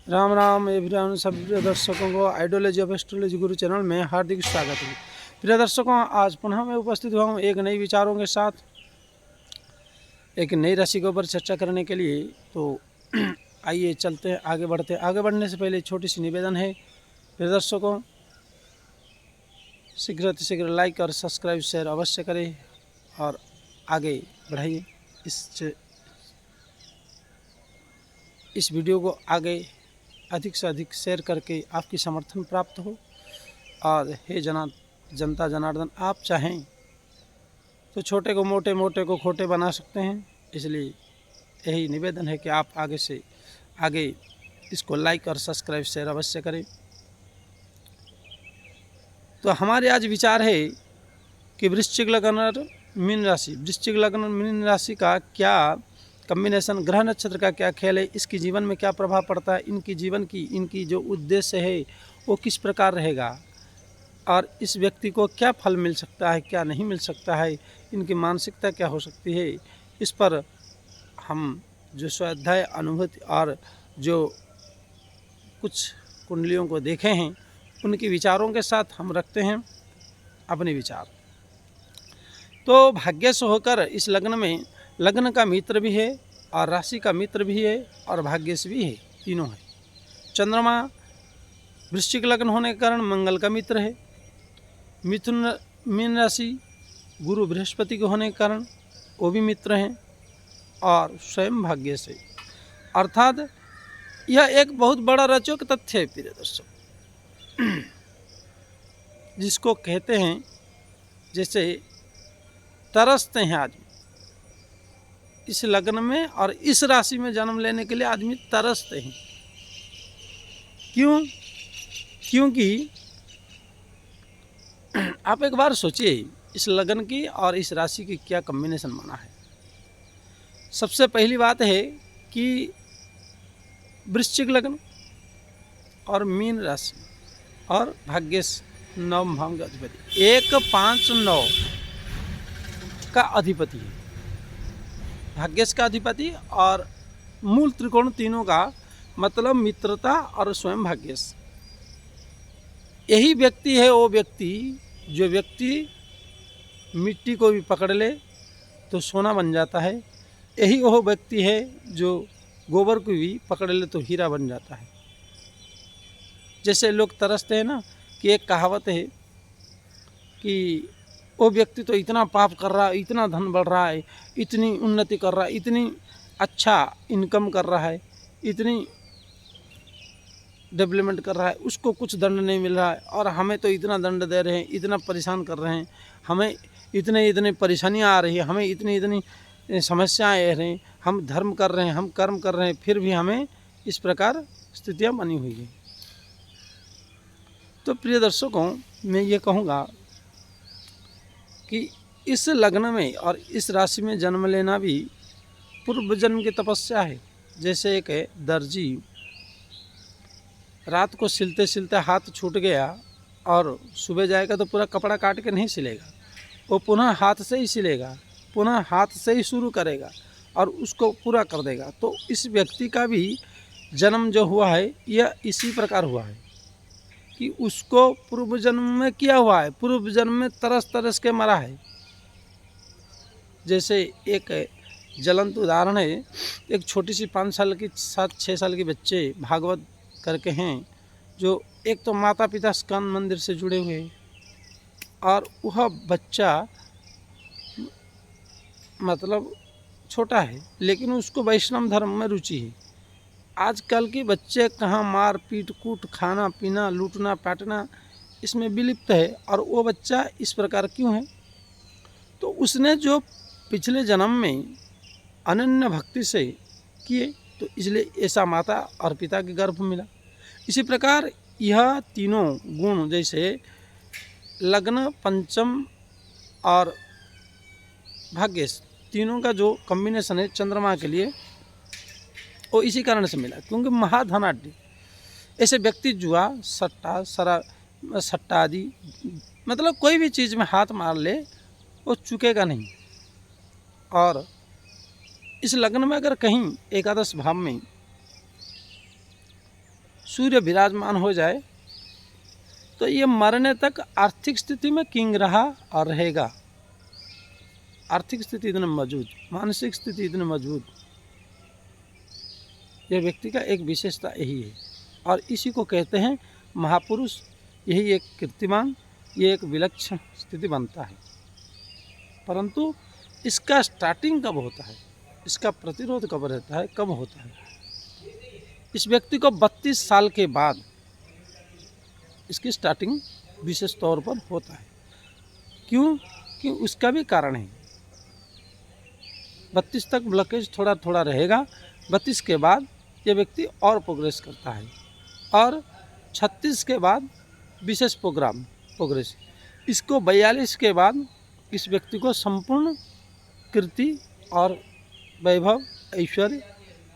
Ram Ram everyone, सभी प्रिय दर्शकों को ideology of astrology Guru channel में हार्दिक स्वागत है। प्रिय दर्शकों, आज पुनः मैं उपस्थित हुआ हूँ एक नई विचारों के साथ, एक नई राशि के ऊपर चर्चा करने के लिए। तो आइए चलते हैं, आगे बढ़ते हैं। आगे बढ़ने से पहले छोटी सी निवेदन है प्रिय दर्शकों, शीघ्र लाइक और सब्सक्राइब शेयर अवश्य करें और आगे बढ़ाइए इस वीडियो को आगे अधिक से अधिक शेयर करके आपकी समर्थन प्राप्त हो। और हे जनता जनार्दन, आप चाहें तो छोटे को मोटे, मोटे को खोटे बना सकते हैं। इसलिए यही निवेदन है कि आप आगे से आगे इसको लाइक और सब्सक्राइब शेयर अवश्य करें। तो हमारे आज विचार है कि वृश्चिक लग्न और मीन राशि, वृश्चिक लग्न और मीन राशि का क्या कम्बिनेशन, ग्रह नक्षत्र का क्या खेल है, इसके जीवन में क्या प्रभाव पड़ता है, इनकी जीवन की इनकी जो उद्देश्य है वो किस प्रकार रहेगा, और इस व्यक्ति को क्या फल मिल सकता है, क्या नहीं मिल सकता है, इनकी मानसिकता क्या हो सकती है, इस पर हम जो स्वाध्याय अनुभूति और जो कुछ कुंडलियों को देखे हैं उनके विचारों के साथ हम रखते हैं अपने विचार। तो भाग्य से होकर इस लग्न में, लग्न का मित्र भी है और राशि का मित्र भी है और भाग्य से भी है, तीनों है। चंद्रमा वृश्चिक लग्न होने के कारण मंगल का मित्र है। मिथुन मीन राशि गुरु बृहस्पति के होने के कारण वो भी मित्र हैं और स्वयं भाग्य से, अर्थात यह एक बहुत बड़ा रोचक तथ्य है प्रिय दर्शक, जिसको कहते हैं जैसे तरसते हैं आदमी इस लग्न में और इस राशि में जन्म लेने के लिए आदमी तरसते हैं। क्यों? क्योंकि आप एक बार सोचिए इस लग्न की और इस राशि की क्या कॉम्बिनेशन बना है। सबसे पहली बात है कि वृश्चिक लग्न और मीन राशि और भाग्य नवम भाव का अधिपति 1, 5, 9 का अधिपति है, भाग्यश का अधिपति और मूल त्रिकोण तीनों का मतलब मित्रता और स्वयं भाग्यश। यही व्यक्ति है वो व्यक्ति, जो व्यक्ति मिट्टी को भी पकड़ ले तो सोना बन जाता है। यही वो व्यक्ति है जो गोबर को भी पकड़ ले तो हीरा बन जाता है। जैसे लोग तरसते हैं ना, कि एक कहावत है कि वो व्यक्ति तो इतना पाप कर रहा है, इतना धन बढ़ रहा है, इतनी उन्नति कर रहा है, इतनी अच्छा इनकम कर रहा है, इतनी डेवलपमेंट कर रहा है, उसको कुछ दंड नहीं मिल रहा है और हमें तो इतना दंड दे रहे हैं, इतना परेशान कर रहे हैं, हमें इतने परेशानियां आ रही है, हमें इतनी समस्याएं आ रही हैं, हम धर्म कर रहे हैं, हम कर्म कर रहे हैं, फिर भी हमें इस प्रकार स्थितियाँ बनी हुई हैं। तो प्रिय दर्शकों, मैं ये कहूँगा कि इस लग्न में और इस राशि में जन्म लेना भी पूर्व जन्म की तपस्या है। जैसे एक है दर्जी, रात को सिलते सिलते हाथ छूट गया और सुबह जाएगा तो पूरा कपड़ा काट के नहीं सिलेगा, वो पुनः हाथ से ही सिलेगा, पुनः हाथ से ही शुरू करेगा और उसको पूरा कर देगा। तो इस व्यक्ति का भी जन्म जो हुआ है यह इसी प्रकार हुआ है कि उसको पूर्व जन्म में किया हुआ है, पूर्व जन्म में तरस तरस के मरा है। जैसे एक ज्वलंत उदाहरण है, एक छोटी सी 5 साल की 7-6 साल के बच्चे भागवत करके हैं, जो एक तो माता पिता स्कंद मंदिर से जुड़े हुए हैं और वह बच्चा मतलब छोटा है लेकिन उसको वैष्णव धर्म में रुचि है। आजकल के बच्चे कहाँ मार पीट कूट, खाना पीना, लूटना पाटना इसमें विलिप्त है, और वो बच्चा इस प्रकार क्यों है? तो उसने जो पिछले जन्म में अनन्य भक्ति से किए, तो इसलिए ऐसा माता और पिता के गर्भ मिला। इसी प्रकार यह तीनों गुण, जैसे लग्न, पंचम और भाग्य, तीनों का जो कॉम्बिनेशन है चंद्रमा के लिए, वो इसी कारण से मिला क्योंकि महाधनाढ़ ऐसे व्यक्ति जुआ, सट्टा आदि, मतलब कोई भी चीज़ में हाथ मार ले वो चुकेगा नहीं। और इस लग्न में अगर कहीं एकादश भाव में सूर्य विराजमान हो जाए तो ये मरने तक आर्थिक स्थिति में किंग रहा और रहेगा। आर्थिक स्थिति इतनी मजबूत, मानसिक स्थिति इतनी मजबूत, यह व्यक्ति का एक विशेषता यही है। और इसी को कहते हैं महापुरुष। यही एक कीर्तिमान, ये एक विलक्षण स्थिति बनता है। परंतु इसका स्टार्टिंग कब होता है, इसका प्रतिरोध कब रहता है, कब होता है? इस व्यक्ति को 32 साल के बाद इसकी स्टार्टिंग विशेष तौर पर होता है। क्यों? कि उसका भी कारण है। 32 तक ब्लॉकेज थोड़ा थोड़ा रहेगा, 32 के बाद ये व्यक्ति और प्रोग्रेस करता है, और 36 के बाद विशेष प्रोग्रेस। इसको 42 के बाद इस व्यक्ति को संपूर्ण कीर्ति और वैभव ऐश्वर्य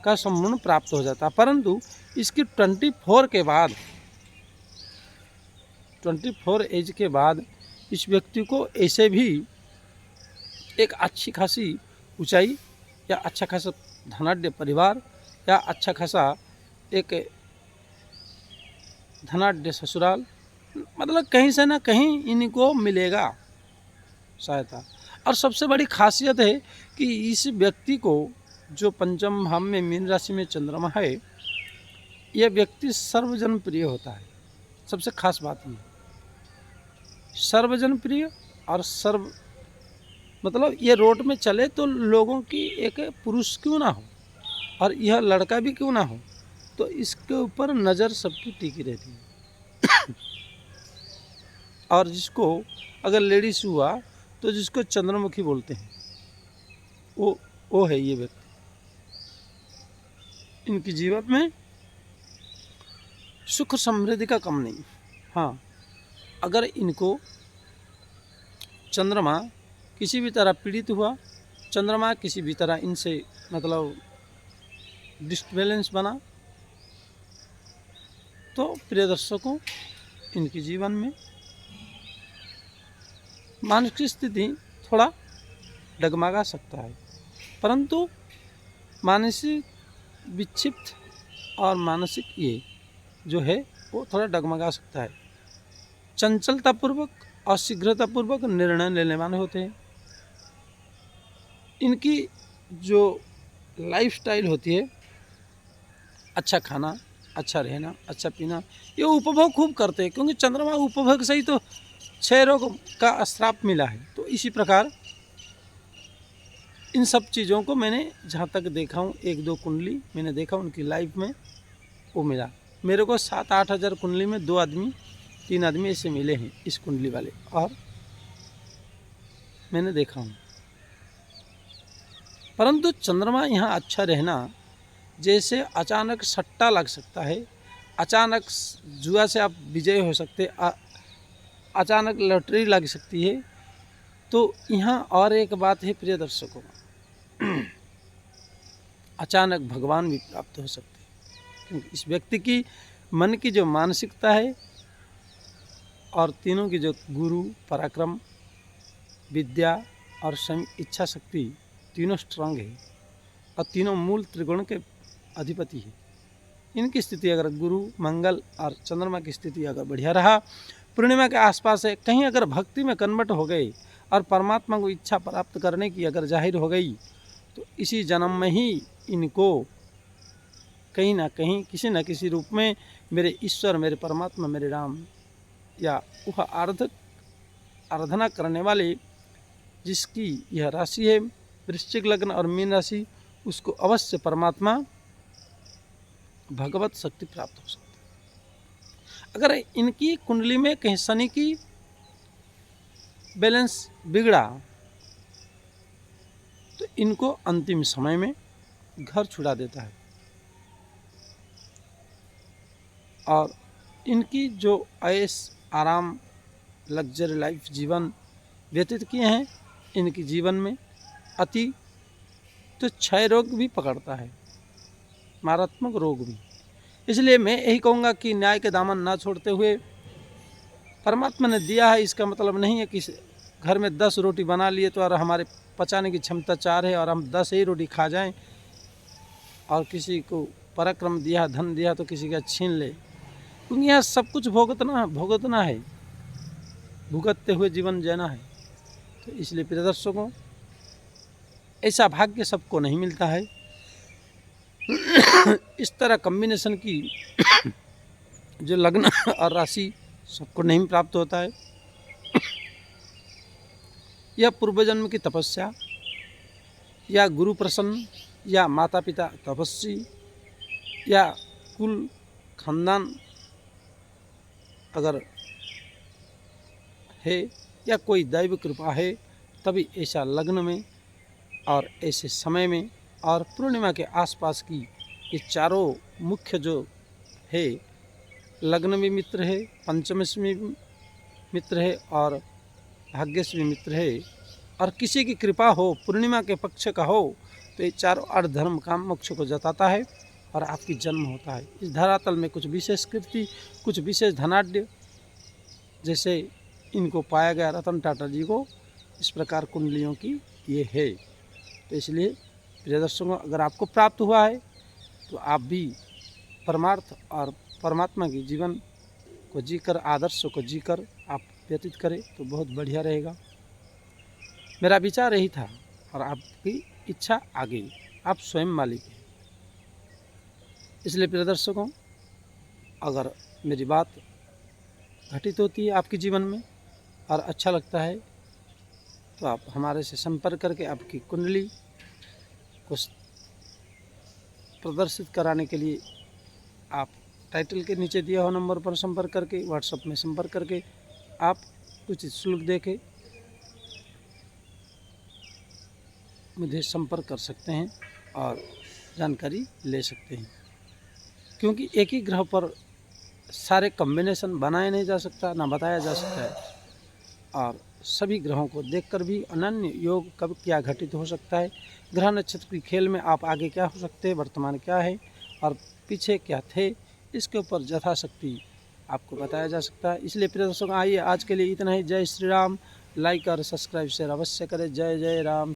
का संपूर्ण प्राप्त हो जाता है। परंतु इसकी 24 के बाद, 24 एज के बाद इस व्यक्ति को ऐसे भी एक अच्छी खासी ऊंचाई या अच्छा खासा धनाढ्य परिवार या अच्छा खासा एक धनाढ्य ससुराल, मतलब कहीं से ना कहीं इनको मिलेगा सहायता। और सबसे बड़ी खासियत है कि इस व्यक्ति को जो पंचम भाव में मीन राशि में चंद्रमा है, यह व्यक्ति सर्वजन प्रिय होता है। सबसे खास बात ये सर्वजन प्रिय, और सर्व मतलब ये रोड में चले तो लोगों की एक पुरुष क्यों ना हो और यह लड़का भी क्यों ना हो, तो इसके ऊपर नज़र सबकी टिकी रहती है। और जिसको अगर लेडीज हुआ तो जिसको चंद्रमुखी बोलते हैं, वो है ये व्यक्ति। इनकी जीवन में सुख समृद्धि का कम नहीं। हाँ, अगर इनको चंद्रमा किसी भी तरह पीड़ित हुआ, चंद्रमा किसी भी तरह इनसे मतलब डिस्बैलेंस बना, तो प्रिय दर्शकों, इनके जीवन में मानसिक स्थिति थोड़ा डगमगा सकता है। परंतु मानसिक विक्षिप्त और मानसिक ये जो है वो थोड़ा डगमगा सकता है। चंचलतापूर्वक और शीघ्रतापूर्वक निर्णय लेने वाले होते हैं। इनकी जो लाइफस्टाइल होती है, अच्छा खाना, अच्छा रहना, अच्छा पीना, ये उपभोग खूब करते हैं, क्योंकि चंद्रमा उपभोग से ही तो 6 रोग का श्राप मिला है। तो इसी प्रकार इन सब चीज़ों को मैंने जहाँ तक देखा हूँ, 1-2 कुंडली मैंने देखा उनकी लाइफ में वो मिला। मेरे को 7-8 हज़ार कुंडली में 3 आदमी ऐसे मिले हैं इस कुंडली वाले, और मैंने देखा हूँ। परंतु चंद्रमा यहाँ अच्छा रहना, जैसे अचानक सट्टा लग सकता है, अचानक जुआ से आप विजय हो सकते, अचानक लॉटरी लग सकती है। तो यहाँ और एक बात है प्रिय दर्शकों, अचानक भगवान भी प्राप्त हो सकते हैं, क्योंकि इस व्यक्ति की मन की जो मानसिकता है और तीनों की जो गुरु, पराक्रम, विद्या और इच्छा शक्ति तीनों स्ट्रांग है, और तीनों मूल त्रिगुण के अधिपति है। इनकी स्थिति अगर गुरु, मंगल और चंद्रमा की स्थिति अगर बढ़िया रहा, पूर्णिमा के आसपास है, कहीं अगर भक्ति में कन्वर्ट हो गए और परमात्मा को इच्छा प्राप्त करने की अगर जाहिर हो गई, तो इसी जन्म में ही इनको कहीं ना कहीं किसी न किसी रूप में मेरे ईश्वर, मेरे परमात्मा, मेरे राम या वह आराधना करने वाले जिसकी यह राशि है वृश्चिक लग्न और मीन राशि, उसको अवश्य परमात्मा भगवत शक्ति प्राप्त हो सकती है। अगर इनकी कुंडली में कहीं शनि की बैलेंस बिगड़ा, तो इनको अंतिम समय में घर छुड़ा देता है। और इनकी जो ऐश आराम, लग्जरी लाइफ जीवन व्यतीत किए हैं, इनके जीवन में अति तो क्षय रोग भी पकड़ता है, मारात्मक रोग भी। इसलिए मैं यही कहूँगा कि न्याय के दामन ना छोड़ते हुए, परमात्मा ने दिया है, इसका मतलब नहीं है कि घर में 10 रोटी बना लिए तो और हमारे पचाने की क्षमता 4 है और हम 10 ही रोटी खा जाएं, और किसी को पराक्रम दिया, धन दिया तो किसी का छीन ले। क्योंकि यहाँ सब कुछ भुगतना है, भुगतते हुए जीवन जीना है। तो इसलिए प्रिय दर्शकों, ऐसा भाग्य सबको नहीं मिलता है। इस तरह कॉम्बिनेशन की जो लग्न और राशि सबको नहीं प्राप्त होता है। यह पूर्वजन्म की तपस्या या गुरु प्रसन्न या माता पिता तपस्वी या कुल खानदान अगर है या कोई दैव कृपा है, तभी ऐसा लग्न में और ऐसे समय में और पूर्णिमा के आसपास की ये चारों मुख्य जो है, लग्न भी मित्र है, पंचमशी भी मित्र है और भाग्यश्री मित्र है, और किसी की कृपा हो, पूर्णिमा के पक्ष का हो, तो ये चारों अर्ध धर्म काम मोक्ष को जताता है और आपकी जन्म होता है। इस धरातल में कुछ विशेष कृति, कुछ विशेष धनाढ्य, जैसे इनको पाया गया रतन टाटा जी को, इस प्रकार कुंडलियों की ये है। तो इसलिए प्रिय दर्शकों, अगर आपको प्राप्त हुआ है तो आप भी परमार्थ और परमात्मा के जीवन को जीकर, आदर्श को जीकर आप व्यतीत करें तो बहुत बढ़िया रहेगा। मेरा विचार यही था और आपकी इच्छा आगे, आप स्वयं मालिक हैं। इसलिए प्रिय दर्शकों, अगर मेरी बात घटित होती है आपके जीवन में और अच्छा लगता है तो आप हमारे से संपर्क करके आपकी कुंडली को प्रदर्शित कराने के लिए आप टाइटल के नीचे दिए हुए नंबर पर संपर्क करके, व्हाट्सएप में संपर्क करके आप उचित शुल्क देके मुझे संपर्क कर सकते हैं और जानकारी ले सकते हैं। क्योंकि एक ही ग्रह पर सारे कॉम्बिनेशन बनाया नहीं जा सकता, ना बताया जा सकता है, और सभी ग्रहों को देखकर भी अनन्य योग कब क्या घटित हो सकता है, ग्रह नक्षत्र की खेल में आप आगे क्या हो सकते हैं, वर्तमान क्या है और पीछे क्या थे, इसके ऊपर यथाशक्ति आपको बताया जा सकता है। इसलिए प्रिय दर्शकों, आइए आज के लिए इतना ही। जय श्री राम। लाइक और सब्सक्राइब शेयर अवश्य करें। जय जय राम।